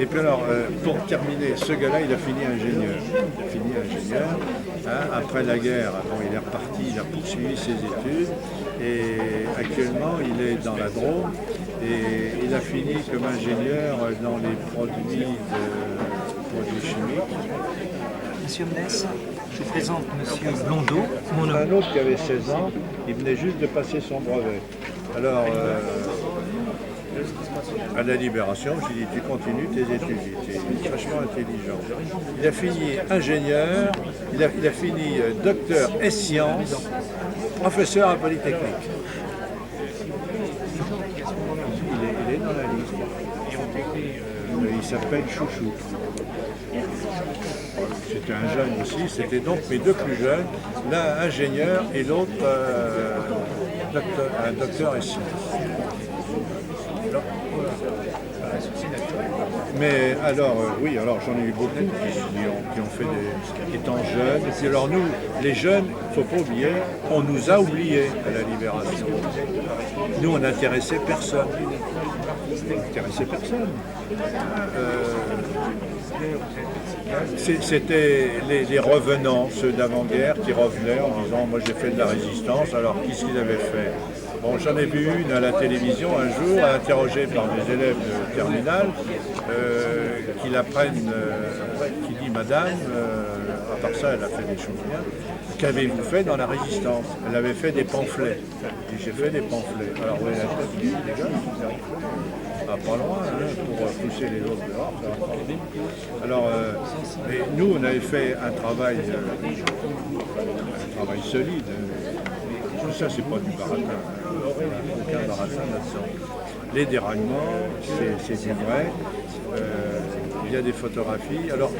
Et puis alors, pour terminer, ce gars-là, il a fini ingénieur. Il a fini ingénieur. Hein. Après la guerre, bon, il est reparti, il a poursuivi ses études. Et actuellement, il est dans la Drôme. Et il a fini comme ingénieur dans les produits chimiques. Monsieur Mness, je vous présente Monsieur Blondeau, mon Un autre qui avait 16 ans, il venait juste de passer son brevet. Alors, à la Libération, j'ai dit, tu continues tes études, tu es vachement intelligent. Il a fini ingénieur, il a fini docteur S-Sciences, professeur à Polytechnique. Il est dans la liste. Il s'appelle Chouchou. C'était un jeune aussi, c'était donc mes deux plus jeunes, l'un ingénieur et l'autre un docteur S. Mais alors, oui, alors j'en ai eu beaucoup qui ont fait des étant jeunes. Et puis alors nous, les jeunes, il ne faut pas oublier, on nous a oubliés à la Libération. Nous, on n'intéressait personne. C'était les revenants, ceux d'avant-guerre, qui revenaient en disant « moi j'ai fait de la résistance ». Alors qu'est-ce qu'ils avaient fait? Bon, j'en ai vu une à la télévision un jour, interrogée par des élèves de terminale, qui la prennent, qui dit « Madame, à part ça, elle a fait des choses bien, qu'avez-vous fait dans la résistance ?» Elle avait fait des pamphlets. Et j'ai fait des pamphlets. Alors oui, les gars, pas loin, hein, pour pousser les autres dehors. Alors, mais nous, on avait fait un travail solide. Tout ça, c'est pas du baratin. Aucun baratin là-dedans. Les déraillements, c'est du vrai. Il y a des photographies. Alors,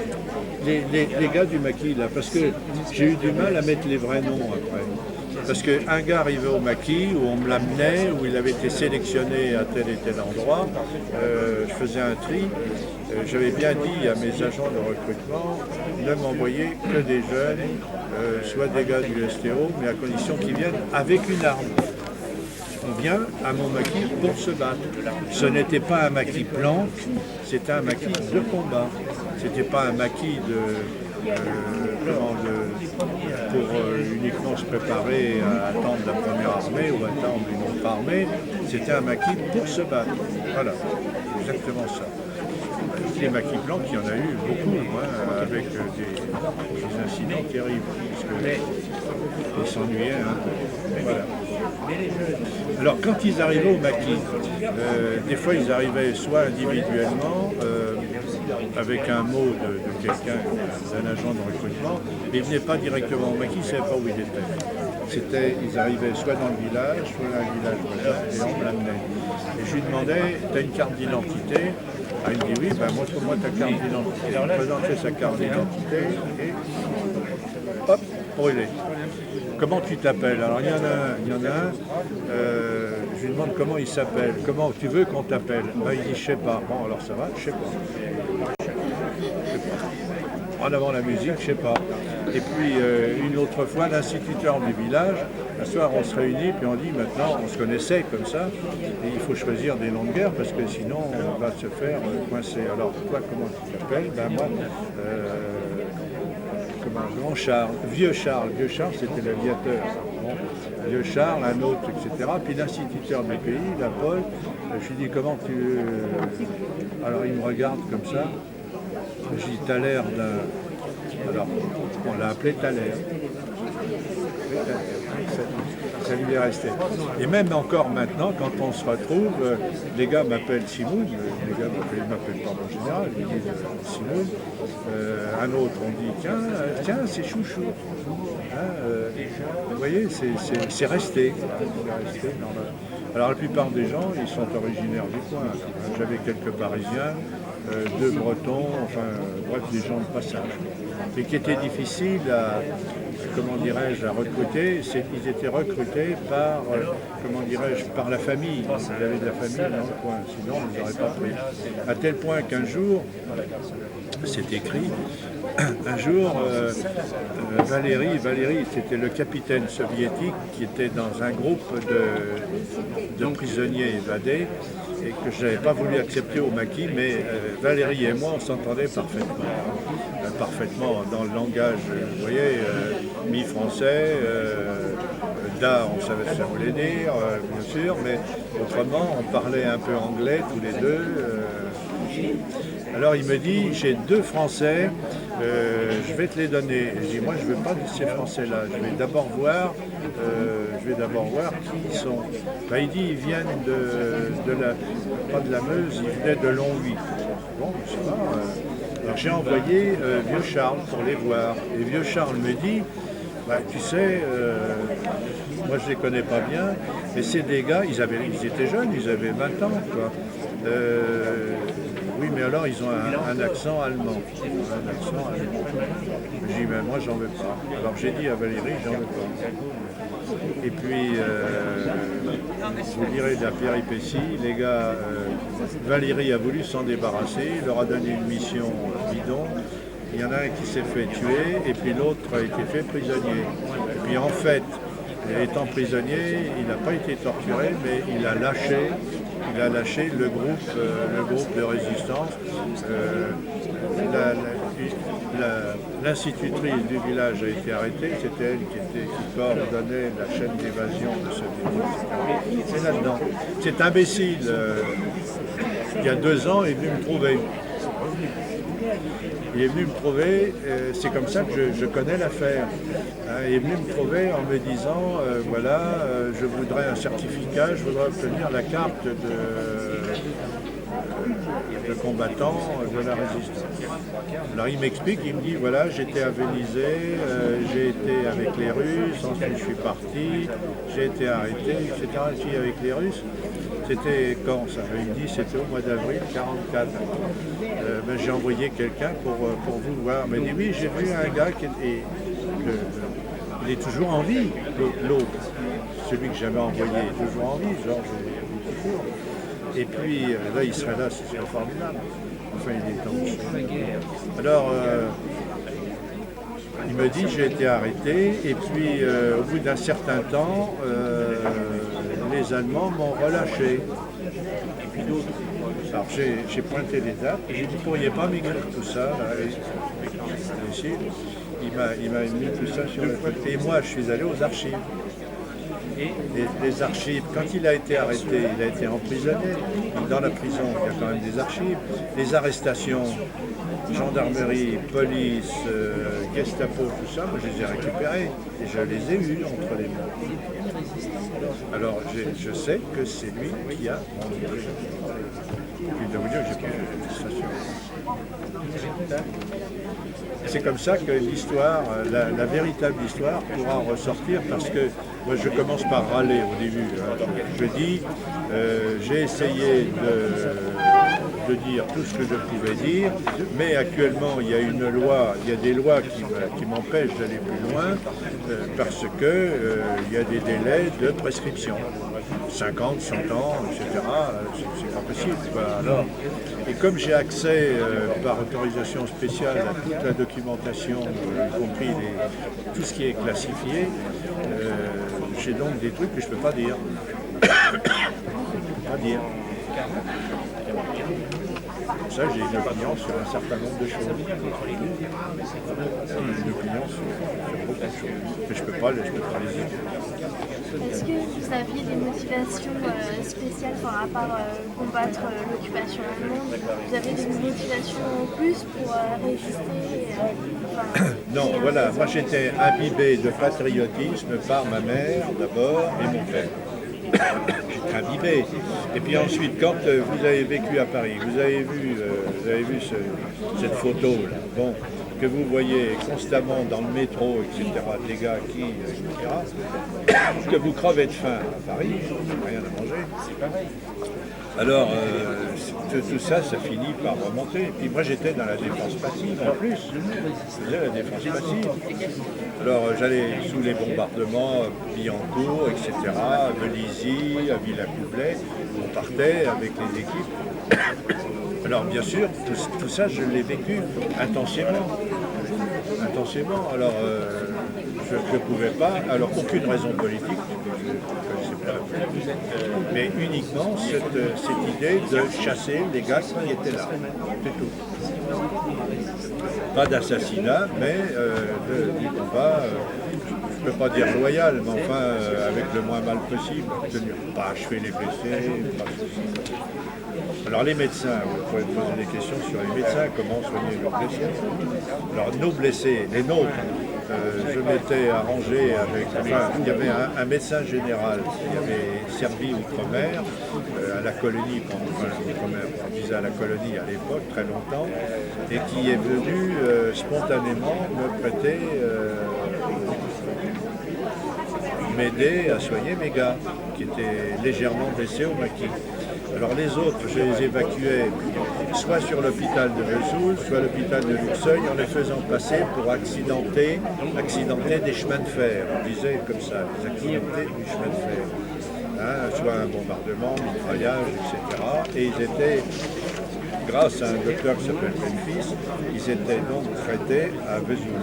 les gars du maquis, là, parce que j'ai eu du mal à mettre les vrais noms après. Parce qu'un gars arrivait au maquis, où on me l'amenait, où il avait été sélectionné à tel et tel endroit, je faisais un tri. J'avais bien dit à mes agents de recrutement, ne m'envoyer que des jeunes, soit des gars du STO, mais à condition qu'ils viennent avec une arme. On vient à mon maquis pour se battre. Ce n'était pas un maquis planque, c'était un maquis de combat. C'était pas un maquis pour uniquement se préparer à attendre la première armée ou attendre une autre armée. C'était un maquis pour se battre. Voilà, exactement ça. Les maquis blancs, il y en a eu beaucoup, hein, avec des incidents terribles, parce qu'ils s'ennuyaient. Hein. Voilà. Alors, quand ils arrivaient au maquis, des fois ils arrivaient soit individuellement, avec un mot de quelqu'un, d'un agent de recrutement, mais ils ne venaient pas directement au maquis, ils ne savaient pas où il était. Ils arrivaient soit dans le village, soit dans un village voisin, et on me l'amenait. Et je lui demandais, tu as une carte d'identité? Ah, il me dit oui, ben montre-moi ta carte d'identité. Il me présentait sa carte d'identité et hop, brûlé. Comment tu t'appelles? Alors il y en a un, je lui demande comment il s'appelle. Comment tu veux qu'on t'appelle? Ben, il dit je sais pas. Bon alors ça va, je sais pas. En avant la musique, je sais pas. Et puis une autre fois, l'instituteur du village, un soir on se réunit, puis on dit maintenant, on se connaissait comme ça, et il faut choisir des noms de guerre parce que sinon on va se faire coincer. Alors toi, comment tu t'appelles? Ben moi, Charles, Vieux Charles, c'était l'aviateur. Bon, Vieux Charles, un autre, etc. Puis l'instituteur du pays, la Paul, je lui dis comment tu... Alors il me regarde comme ça, je dis t'as l'air d'un... Alors on l'a appelé Thaler. Ça lui est resté. Et même encore maintenant, quand on se retrouve, les gars m'appellent Simoun, les gars m'appellent pas en général, ils disent Simoun. Un autre, on dit tiens, c'est Chouchou. Hein, vous voyez, c'est resté. Alors la plupart des gens, ils sont originaires du coin. J'avais quelques Parisiens, deux Bretons, enfin bref, des gens de passage. Et qui étaient difficiles à, comment dirais-je, à recruter, c'est qu'ils étaient recrutés par, comment dirais-je, par la famille. Ils avaient de la famille dans le coin, sinon on ne les aurait pas pris. À tel point qu'un jour, c'est écrit, un jour, Valéry, c'était le capitaine soviétique qui était dans un groupe de prisonniers évadés. et que je n'avais pas voulu accepter au maquis, mais Valérie et moi, on s'entendait parfaitement. Parfaitement dans le langage, vous voyez, mi-français, da, on savait ce que ça voulait dire, bien sûr, mais autrement, on parlait un peu anglais tous les deux. Alors il me dit, j'ai 2 Français, je vais te les donner. Et je dis, moi je ne veux pas de ces Français-là, je vais d'abord voir qui ils sont. Ben, il dit, ils viennent pas de la Meuse, ils venaient de Longwy. Bon, ça va. Alors j'ai envoyé Vieux Charles pour les voir. Et Vieux Charles me dit, bah, tu sais, moi je les connais pas bien, mais c'est des gars, ils étaient jeunes, ils avaient 20 ans, quoi. Oui, mais alors ils ont un accent allemand. Un accent allemand. J'ai dit, ben moi j'en veux pas. Alors j'ai dit à Valérie, j'en veux pas. Et puis, vous direz de la péripétie, les gars, Valérie a voulu s'en débarrasser, il leur a donné une mission bidon. Il y en a un qui s'est fait tuer et puis l'autre a été fait prisonnier. Et puis en fait, étant prisonnier, il n'a pas été torturé, mais il a lâché le groupe de résistance. L'institutrice du village a été arrêtée, c'était elle qui coordonnait la chaîne d'évasion de ce village. C'est là-dedans. Cet imbécile, il y a 2 ans, est venu me trouver. Il est venu me trouver, c'est comme ça que je connais l'affaire. Il est venu me trouver en me disant, voilà, je voudrais un certificat, je voudrais obtenir la carte de combattant de la résistance. Alors il m'explique, il me dit, voilà, j'étais à Vélizy, j'ai été avec les Russes, ensuite je suis parti, j'ai été arrêté, etc. Je suis avec les Russes. C'était quand ça? Il me dit c'était au mois d'avril 1944. Ben, j'ai envoyé quelqu'un pour vous voir. Il m'a dit oui, j'ai vu un gars qui est, il est toujours en vie, l'autre. Celui que j'avais envoyé est toujours en vie, Georges est toujours. Et puis là, il serait là, ce serait formidable. Enfin, il est en dessous. Alors, il me dit j'ai été arrêté et puis au bout d'un certain temps, les Allemands m'ont relâché. Et puis d'autres. Alors j'ai pointé les dates, j'ai dit, vous ne pourriez pas m'écrire tout ça, là, il m'a mis tout ça sur le papier. Et moi, je suis allé aux archives. Et les archives, quand il a été arrêté, il a été emprisonné. Dans la prison, il y a quand même des archives. Les arrestations, gendarmerie, police, Gestapo, tout ça, moi je les ai récupérés. Et je les ai eus entre les mains. Alors je sais que c'est lui qui a enlevé. Il doit vous dire que j'ai pas fait de. C'est comme ça que l'histoire, la véritable histoire pourra ressortir parce que moi je commence par râler au début. Je dis, j'ai essayé de dire tout ce que je pouvais dire, mais actuellement il y a des lois qui m'empêchent d'aller plus loin parce que il y a des délais de prescription. 50, 100 ans, etc. C'est pas possible. Alors, et comme j'ai accès par autorisation spéciale à toute la documentation, y compris tout ce qui est classifié, j'ai donc des trucs que je ne peux pas dire. Pas dire. Pour ça, j'ai une opinion sur un certain nombre de choses. Une opinion sur beaucoup de choses. Mais je ne peux pas les dire. Est-ce que vous aviez des motivations spéciales à part combattre l'occupation allemande? Vous avez des motivations en plus pour résister Non, voilà, moi j'étais imbibé de patriotisme par ma mère d'abord et mon père. J'étais imbibé. Et puis ensuite, quand vous avez vécu à Paris, vous avez vu cette photo là, bon, que vous voyez constamment dans le métro, etc., des gars qui, etc., que vous crevez de faim à Paris, rien à manger. Alors, tout ça, ça finit par remonter. Et puis moi, j'étais dans la défense passive en plus. Je faisais la défense passive. Alors, j'allais sous les bombardements, Billancourt, etc., Vélizy, à Villacoublay. On partait avec les équipes. Alors, bien sûr, tout ça, je l'ai vécu intensément. Alors, je ne pouvais pas, alors aucune raison politique, je ne connaissais Mais uniquement cette idée de chasser les gars qui étaient là. C'est tout. Pas d'assassinat, mais du combat, je ne peux pas dire loyal, mais enfin avec le moins mal possible, pas achever les blessés. Alors les médecins, vous pouvez poser des questions sur les médecins, comment soigner les blessés. Alors nos blessés, les nôtres, je m'étais arrangé avec, enfin il y avait un médecin général qui avait servi outre-mer, à la colonie, outre-mer, on disait à la colonie à l'époque, très longtemps, et qui est venu spontanément me prêter, m'aider à soigner mes gars, qui étaient légèrement blessés au maquis. Alors les autres, je les évacuais soit sur l'hôpital de Vesoul, soit l'hôpital de Luxeuil, en les faisant passer pour accidenter des chemins de fer. On disait comme ça, les accidentés du chemin de fer. Hein, soit un bombardement, un mitraillage, etc. Et ils étaient, grâce à un docteur qui s'appelle Memphis, ils étaient donc traités à Vesoul.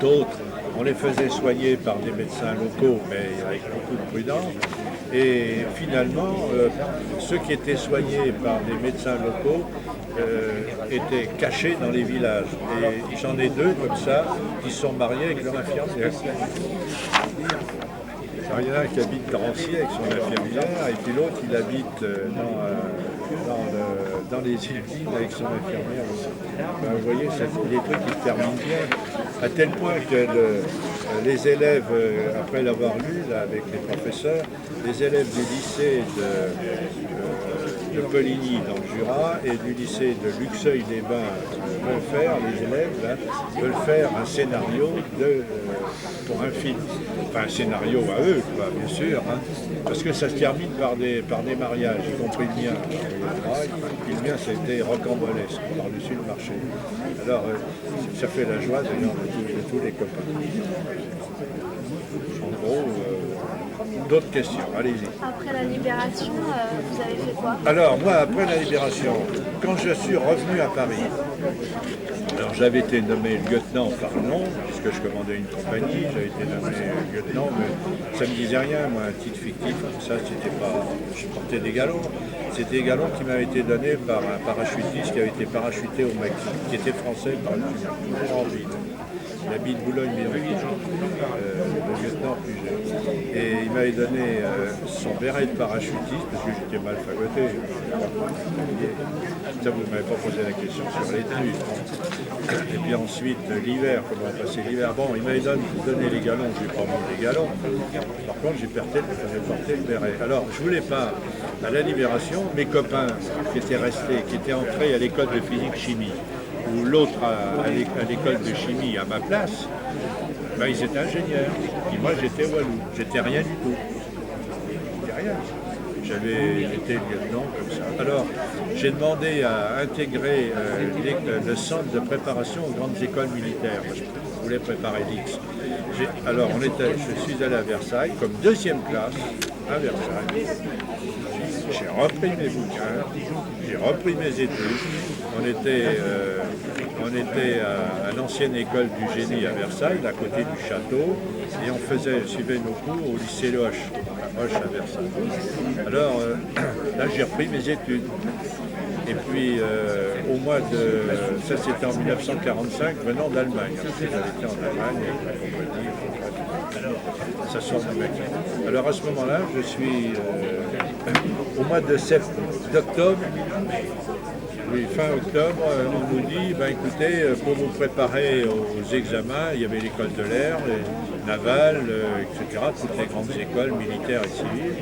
D'autres, on les faisait soigner par des médecins locaux, mais avec beaucoup de prudence. Et finalement, ceux qui étaient soignés par des médecins locaux étaient cachés dans les villages. Et j'en ai deux comme ça qui sont mariés avec leur infirmière. Il y en a un qui habite Drancy avec son infirmière, et puis l'autre il habite dans les îles avec son infirmière aussi. Ben, vous voyez, c'est des trucs qui se terminent bien, à tel point que les élèves, après l'avoir lu là, avec les professeurs, les élèves du lycée de Coligny dans le Jura et du lycée de Luxeuil-les-Bains veulent faire, les élèves là, veulent faire un scénario pour un film. Enfin un scénario à eux, quoi, bien sûr, hein, parce que ça se termine par des mariages, y compris le mien. Et le mien, c'était rocambolesque, par-dessus le marché. Alors, ça fait la joie d'ailleurs de tous les copains. En gros, d'autres questions, allez-y. Après la libération, vous avez fait quoi? Alors, moi, après la libération, quand je suis revenu à Paris, alors j'avais été nommé lieutenant par nom, puisque je commandais une compagnie, j'avais été nommé lieutenant, mais ça ne me disait rien, moi, un titre fictif, ça, c'était pas... Je portais des galons. C'était des galons qui m'avaient été donnés par un parachutiste qui avait été parachuté au Maquis, qui était français par le Puget. Il habite Boulogne-Billancourt, le lieutenant Puget. Et il m'avait donné son béret de parachutiste, parce que j'étais mal fagoté. Ça, vous ne m'avez pas posé la question sur les tenues. Et puis ensuite, l'hiver, comment passer l'hiver. Bon, il m'avait donné les galons, je n'ai pas mis les galons. Par contre, j'ai porté le béret. Alors, je ne voulais pas, à la libération, mes copains qui étaient restés, qui étaient entrés à l'école de physique-chimie, ou l'autre à l'école de chimie à ma place, ben, ils étaient ingénieurs. Et moi, j'étais Walou. J'étais rien du tout. J'étais rien. J'avais été lieutenant comme ça. Alors, j'ai demandé à intégrer le centre de préparation aux grandes écoles militaires. Moi, je voulais préparer l'X. Alors, je suis allé à Versailles comme deuxième classe à Versailles. J'ai repris mes bouquins, j'ai repris mes études. On était à l'ancienne école du génie à Versailles, à côté du château, et on suivait nos cours au lycée Loche, à Versailles. Alors là, j'ai repris mes études. Et puis, au mois de... Ça, c'était en 1945, venant d'Allemagne. J'avais été en Allemagne avec la compagnie. Ça sort du Maquis. Alors, à ce moment-là, je suis... au mois d'octobre, oui, fin octobre, on nous dit, ben, écoutez, pour vous préparer aux examens, il y avait l'école de l'air, les navales, etc., toutes les grandes écoles militaires et civiles.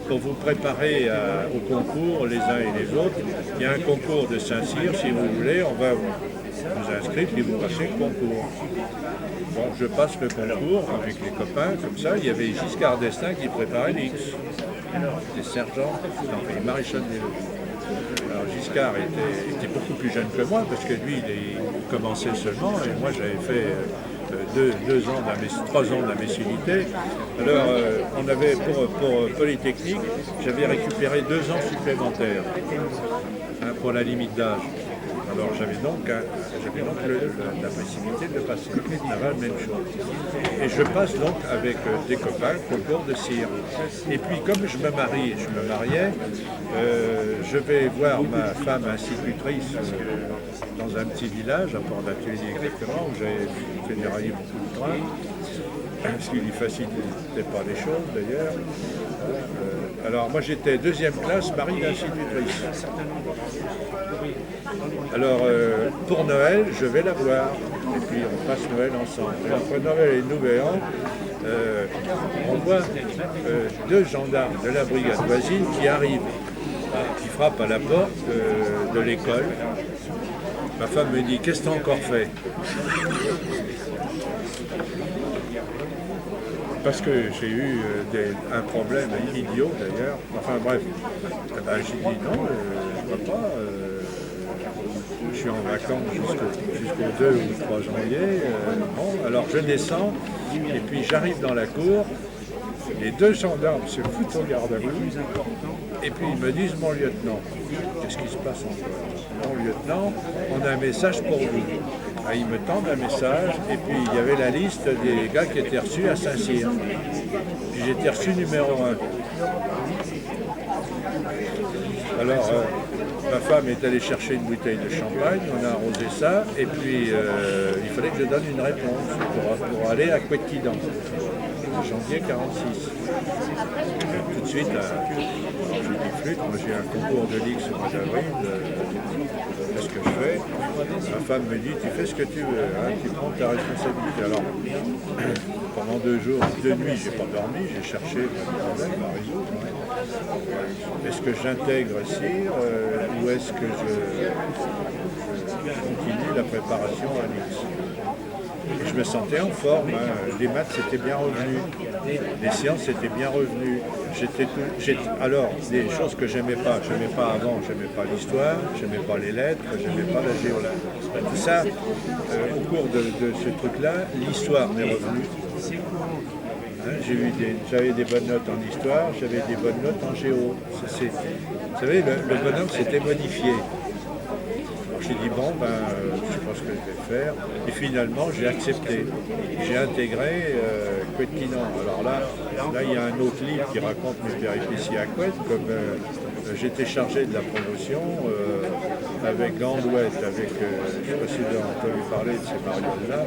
Pour vous préparer au concours, les uns et les autres, il y a un concours de Saint-Cyr, si vous voulez, on va vous inscrire et vous passez le concours. Bon, je passe le concours avec les copains, comme ça, il y avait Giscard d'Estaing qui préparait l'X, des sergents, les maréchals des lots. Alors Giscard était beaucoup plus jeune que moi, parce que lui, il commençait seulement, et moi j'avais fait 3 ans d'imbécilité. Alors, on avait, pour Polytechnique, j'avais récupéré 2 ans supplémentaires pour la limite d'âge. Alors j'avais donc la possibilité de passer. Naval, même chose. Et je passe donc avec des copains concours de cire. Et puis comme je me mariais, je vais voir ma femme institutrice dans un petit village, à Port-d'Atelier exactement, où j'avais fait dérailler beaucoup de trains, ce qui ne lui facilitait pas les choses d'ailleurs. Alors moi j'étais deuxième classe, mari d'institutrice. Alors pour Noël, je vais la voir. Et puis on passe Noël ensemble. Et entre Noël et Nouvel An, on voit deux gendarmes de la brigade voisine qui arrivent, qui frappent à la porte de l'école. Ma femme me dit, qu'est-ce que tu as encore fait? Parce que j'ai eu un problème idiot d'ailleurs. Enfin bref, j'ai dit non, je ne vois pas. Je suis en vacances jusqu'au 2 ou 3 janvier. Bon, alors je descends et puis j'arrive dans la cour. Les deux gendarmes se foutent au garde à vous. Et puis ils me disent, mon lieutenant, qu'est-ce qui se passe encore? Mon lieutenant, on a un message pour vous. Ah, ils me tendent un message et puis il y avait la liste des gars qui étaient reçus à Saint-Cyr. Puis j'étais reçu numéro 1. Alors ma femme est allée chercher une bouteille de champagne, on a arrosé ça et puis il fallait que je donne une réponse pour aller à Couette-Quidan, janvier 46. Tout de suite, j'ai dit flûte, moi j'ai un concours de ligue ce mois d'avril, qu'est-ce que je fais? Ma femme me dit, tu fais ce que tu veux, hein, tu prends ta responsabilité. Alors, pendant 2 jours, 2 nuits, j'ai pas dormi, j'ai cherché le problème à résoudre. Est-ce que j'intègre CIR ou est-ce que je continue la préparation à l'X? Et je me sentais en forme, hein. Les maths c'était bien revenu, les sciences c'était bien revenu. Alors, des choses que j'aimais pas avant, j'aimais pas l'histoire, j'aimais pas les lettres, j'aimais pas la géologie. Tout ça, au cours de ce truc-là, l'histoire m'est revenue. Hein, j'avais des bonnes notes en histoire, j'avais des bonnes notes en géo. Vous savez, le bonhomme s'était modifié. J'ai dit bon, je sais pas ce que je vais faire. Et finalement, j'ai accepté. J'ai intégré Couette-Quinan. Alors là, il y a un autre livre qui raconte mes péripéties à Couette, comme j'étais chargé de la promotion avec Gandouette, avec, je ne sais pas si vous avez entendu parler de ces marionnettes-là,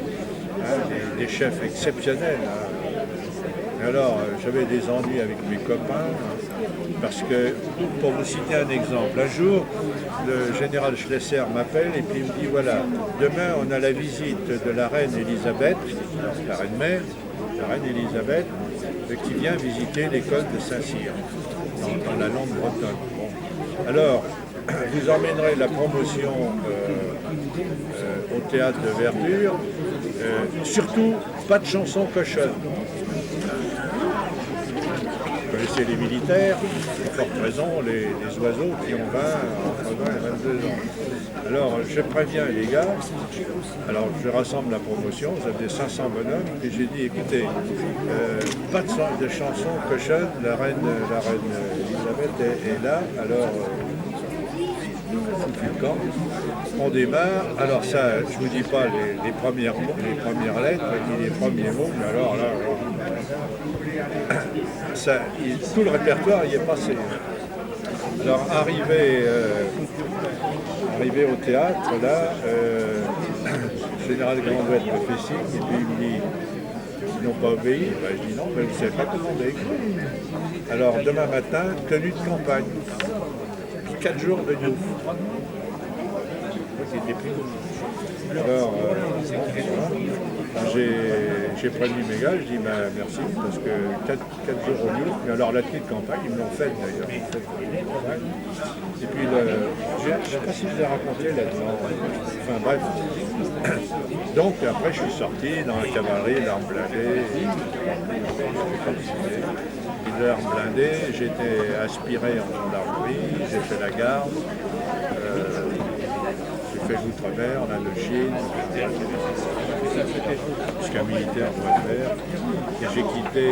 hein, des chefs exceptionnels. Hein. Et alors, j'avais des ennuis avec mes copains. Parce que, pour vous citer un exemple, un jour, le général Schlesser m'appelle et puis il me dit, voilà, demain on a la visite de la reine Elisabeth, la reine-mère, la reine Elisabeth, qui vient visiter l'école de Saint-Cyr, dans la langue bretonne. Bon. Alors, vous emmènerez la promotion au théâtre de Verdure, surtout pas de chansons cochonnes. Vous connaissez les militaires, pour forte raison, les oiseaux qui ont entre 20 et 22 ans. Alors, je préviens les gars, alors je rassemble la promotion, ça faisait 500 bonhommes, et j'ai dit, écoutez, pas de chansons cochonnes, la reine Elisabeth est là, alors foutu le camp. On démarre, alors ça, je vous dis pas les premières lettres, ni les premiers mots, mais alors là, tout le répertoire y est passé. Alors arrivé au théâtre, là, le général Gandouette me fait signe, et puis il me dit, ils n'ont pas obéi. Ben, je dis non, mais vous ne savez pas commander. Alors demain matin, tenue de campagne, 4 jours de Diouf. Alors, j'ai prévenu mes gars, je dis merci, parce que 4 jours au Diouf, mais alors la tenue de campagne, ils me l'ont faite d'ailleurs. Et puis, je ne sais pas si je vous ai raconté là-dedans, enfin bref. Donc après, je suis sorti dans la cavalerie, l'arme blindée, l'arme blindée, j'étais aspiré en gendarmerie, j'ai fait la garde. J'ai fait l'outre-mer, l'Indochine, ce qu'un militaire doit faire. Et j'ai quitté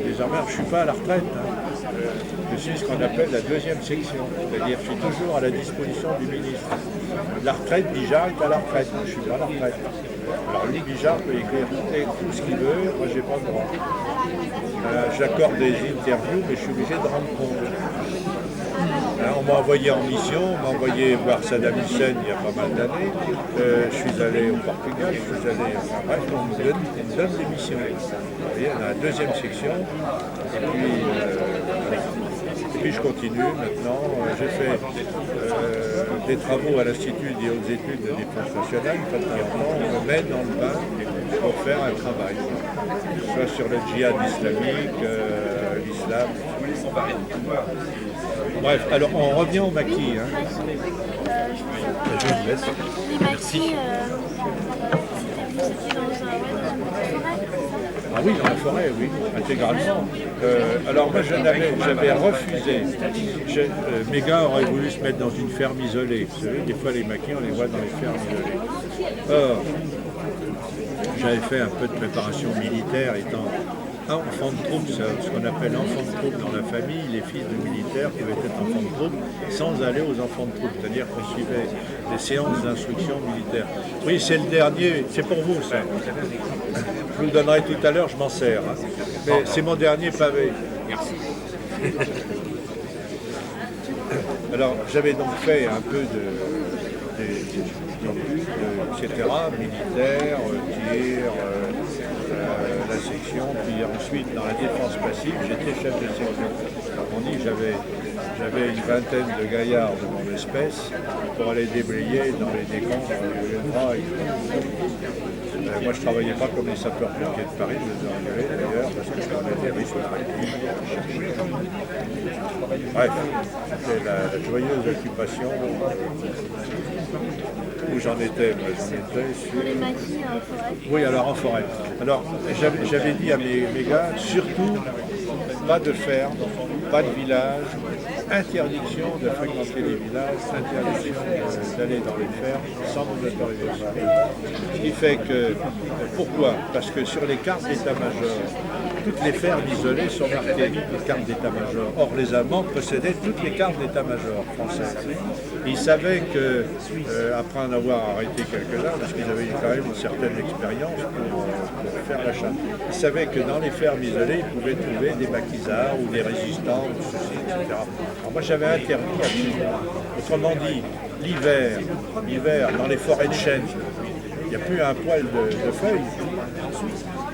les armées. Je ne suis pas à la retraite. Hein. je suis ce qu'on appelle la deuxième section, c'est-à-dire que je suis toujours à la disposition du ministre. La retraite, Bijard est à la retraite, moi, je suis pas à la retraite. Alors lui, Bijard peut écrire tout ce qu'il veut, moi j'ai pas le droit. J'accorde des interviews, mais je suis obligé de rendre compte. On m'a envoyé en mission, on m'a envoyé voir Saddam Hussein il y a pas mal d'années. Je suis allé au Portugal, je suis allé. Bref, on me donne des missions. Vous voyez, on a la deuxième section. Et puis je continue maintenant. J'ai fait des travaux à l'Institut des hautes études de défense nationale. On me met dans le bain pour faire un travail. Soit sur le djihad islamique, l'islam. Bref, alors on revient au maquis. Hein. Je vous laisse. Les maquis, c'était dans une forêt. Ah oui, dans la forêt, oui, intégralement. Alors moi, j'avais refusé. Mes gars auraient voulu se mettre dans une ferme isolée. Vous savez, des fois, les maquis, on les voit dans les fermes isolées. Or, j'avais fait un peu de préparation militaire étant enfant de troupe, ce qu'on appelle enfant de troupe dans la famille. Les fils de militaires pouvaient être enfants de troupe sans aller aux enfants de troupe, c'est-à-dire qu'on suivait des séances d'instruction militaire. Oui, c'est le dernier, c'est pour vous ça. Je vous le donnerai tout à l'heure, je m'en sers. Hein. Mais c'est mon dernier pavé. Merci. Alors, j'avais donc fait un peu etc., militaire, tir, la section, puis ensuite dans la défense passive, j'étais chef de section. On dit que j'avais une vingtaine de gaillards de mon espèce pour aller déblayer dans les décombres de bras. Moi, je ne travaillais pas comme les sapeurs-pompiers de Paris, je les ai engueulés d'ailleurs, parce que j'en ai des risques. Bref, c'était la joyeuse occupation où j'en étais. Sur les maquis en forêt. Oui, alors en forêt. Alors, j'avais dit à mes gars, surtout, pas de ferme, pas de village, interdiction de fréquenter les villages, interdiction d'aller dans les fermes sans mon autorisation. Ce qui fait que, pourquoi? Parce que sur les cartes d'état-major, toutes les fermes isolées sont marquées les cartes d'état-major. Or, les Allemands possédaient toutes les cartes d'état-major françaises. Ils savaient que, après en avoir arrêté quelques-uns, parce qu'ils avaient quand même une certaine expérience pour faire l'achat, ils savaient que dans les fermes isolées, ils pouvaient trouver des maquisards ou des résistants, ou ceci, etc. Alors moi, j'avais interdit absolument. Autrement dit, l'hiver, dans les forêts de chênes, il n'y a plus un poil de feuilles.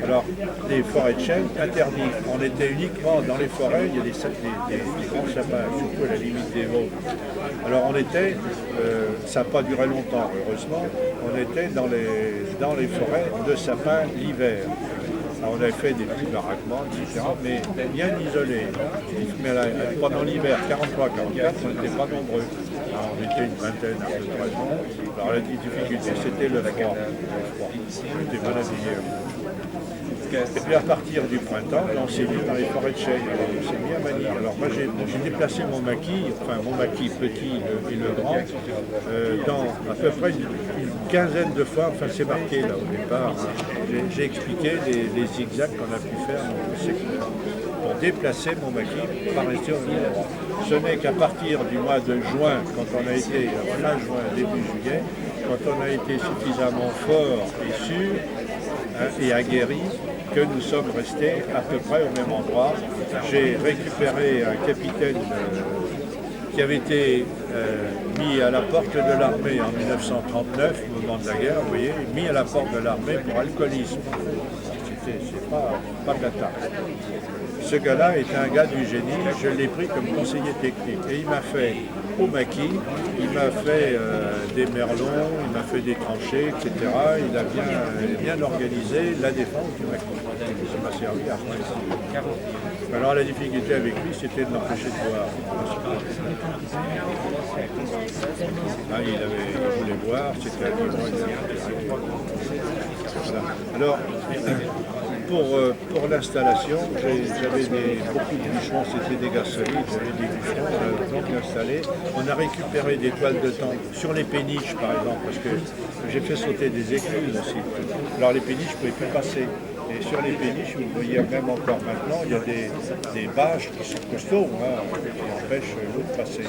Alors, les forêts de chênes interdites. On était uniquement dans les forêts, il y a des grands sapins, surtout à la limite des Vosges. Alors on était, ça n'a pas duré longtemps heureusement, on était dans les forêts de sapins l'hiver. Alors, on avait fait des petits baraquements, etc., mais bien isolés. Mais là, pendant l'hiver, 43-44, on n'était pas nombreux. Alors, on était une vingtaine à peu près. Alors la difficulté, c'était le froid. On était mal habillés. Et puis à partir du printemps, on s'est mis dans les forêts de chênes, on s'est mis à Manille. Alors moi j'ai déplacé mon maquis petit et le grand, dans à peu près une quinzaine de fois, enfin c'est marqué là au départ, j'ai expliqué les zigzags qu'on a pu faire dans tout le secteur pour déplacer mon maquis, pas rester au même endroit. Ce n'est qu'à partir du mois de juin, quand on a été, fin juin, début juillet, quand on a été suffisamment fort et sûr, et aguerri, que nous sommes restés à peu près au même endroit. J'ai récupéré un capitaine qui avait été mis à la porte de l'armée en 1939, au moment de la guerre, vous voyez, mis à la porte de l'armée pour alcoolisme. C'est pas de la tarte. Ce gars-là est un gars du génie, je l'ai pris comme conseiller technique. Et il m'a fait au maquis, il m'a fait des merlons, il m'a fait des tranchées, etc. Il a bien organisé la défense du maquis. Ça m'a servi après. Alors la difficulté avec lui, c'était de l'empêcher de boire. Il voulait boire, c'était à lui. Voilà. Alors, pour l'installation, j'avais beaucoup de bûcherons, c'était des gars solides, j'avais des bûcherons donc installés. On a récupéré des toiles de tente sur les péniches par exemple, parce que j'ai fait sauter des écluses aussi. Alors les péniches ne pouvaient plus passer. Et sur les péniches, vous voyez même encore maintenant, il y a des bâches qui sont costauds, hein, qui empêchent l'eau de passer.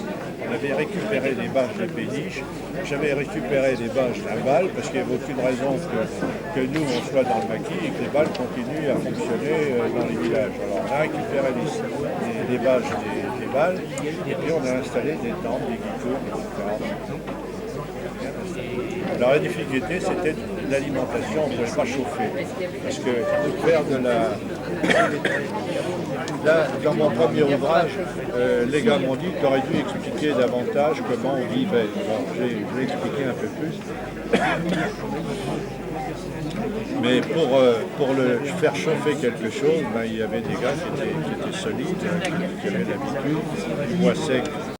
On avait récupéré des bâches de péniche, j'avais récupéré des bâches navales parce qu'il n'y avait aucune raison que nous, on soit dans le maquis et que les balles continuent à fonctionner dans les villages. Alors on a récupéré des bâches des balles et puis on a installé des tentes, des guicous, etc. Alors la difficulté, c'était l'alimentation, on ne pouvait pas chauffer. Parce que faire de la... Là, dans mon premier ouvrage, les gars m'ont dit que tu aurais dû expliquer davantage comment on vivait. Alors j'ai expliqué un peu plus. Mais pour le faire chauffer quelque chose, ben, il y avait des gars qui étaient solides, qui avaient l'habitude, du bois sec.